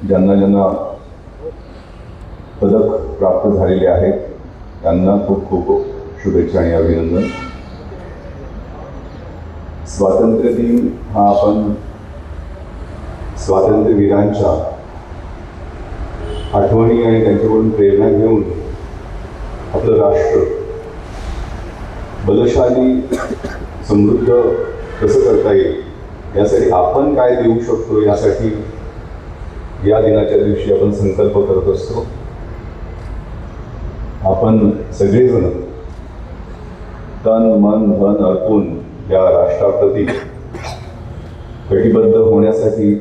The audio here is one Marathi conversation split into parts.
ज्यांना ज्यांना पदक प्राप्त झालेले आहेत त्यांना खूप खूप शुभेच्छा आणि अभिनंदन. स्वातंत्र्य दिन हा आपण स्वातंत्र्यवीरांच्या आठवणी आणि त्यांच्याकडून प्रेरणा घेऊन आपलं राष्ट्र बलशाली समृद्ध कसं करता येईल यासाठी आपण काय देऊ शकतो यासाठी या दिनाच्या दिवशी आपण संकल्प करत असतो. आपण सगळेजण तन मन धन अर्पून या राष्ट्राप्रती कटिबद्ध होण्यासाठी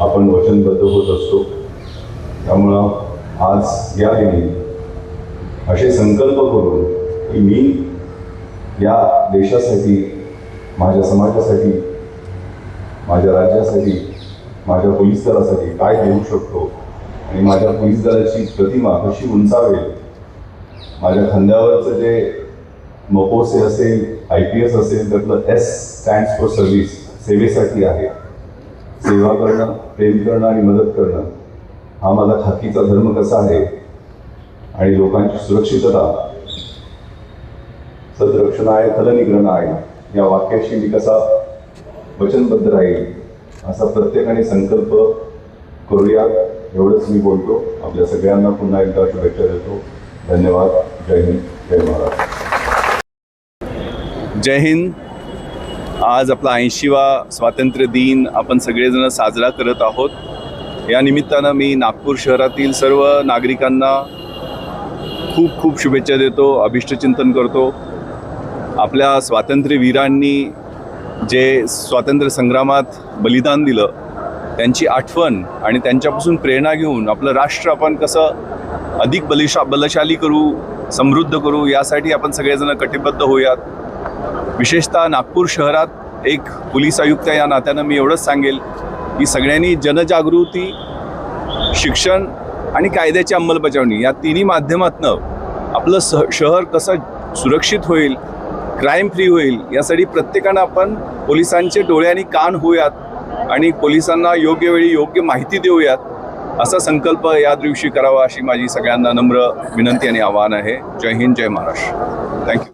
आपण वचनबद्ध होत असतो. त्यामुळं आज या दिनी असे संकल्प करून की मी या देशासाठी, माझ्या समाजासाठी, माझ्या राज्यासाठी, माझ्या पोलीस दलासाठी काय देऊ शकतो आणि माझ्या पोलीस दलाची प्रतिमा कशी उंचावेल, माझ्या खांद्यावरचं जे मपोसे असेल, IPS असेल, त्यातलं S स्टँड्स फॉर सर्व्हिस, सेवेसाठी आहे. सेवा करणं, प्रेम करणं आणि मदत करणं हा माझा खाकीचा धर्म कसा आहे आणि लोकांची सुरक्षितता, सदरक्षणाय खलनिग्रहणाय या वाक्याशी मी कसा वचनबद्ध राहील असा प्रत्येकाने संकल्प करूया, एवढंच मी बोलतो. आपल्या सगळ्यांना पुन्हा एकदा शुभेच्छा देतो. धन्यवाद. जय हिंद, जय महाराष्ट्र. जय हिंद. आज आपला 80वा स्वातंत्र्य दिन आपण सगळेजण साजरा करत आहोत. या निमित्तानं मी नागपूर शहरातील सर्व नागरिकांना खूप खूप शुभेच्छा देतो, अभिष्टचिंतन करतो. आपल्या स्वातंत्र्यवीरांनी जे स्वातंत्र्य संग्रामात बलिदान दिलं त्यांची आठवण आणि त्यांच्यापासून प्रेरणा घेऊन आपलं राष्ट्र आपण कसं अधिक बलशाली करू, समृद्ध करू यासाठी आपण सगळेजण कटिबद्ध होऊयात. विशेषतः नागपूर शहरात एक पोलीस आयुक्त या नात्यानं मी एवढंच सांगेल की सगळ्यांनी जनजागृती, शिक्षण आणि कायद्याची अंमलबजावणी या तिन्ही माध्यमातनं आपलं शहर कसं सुरक्षित होईल, क्राईम फ्री होईल यासाठी प्रत्येकानं आपण पोलिसांचे डोळे आणि कान होऊयात आणि पोलिसांना योग्य वेळी योग्य माहिती देऊयात, असा संकल्प या दिवशी करावा अशी माझी सगळ्यांना नम्र विनंती आणि आवाहन आहे. जय हिंद, जय महाराष्ट्र. थँक्यू.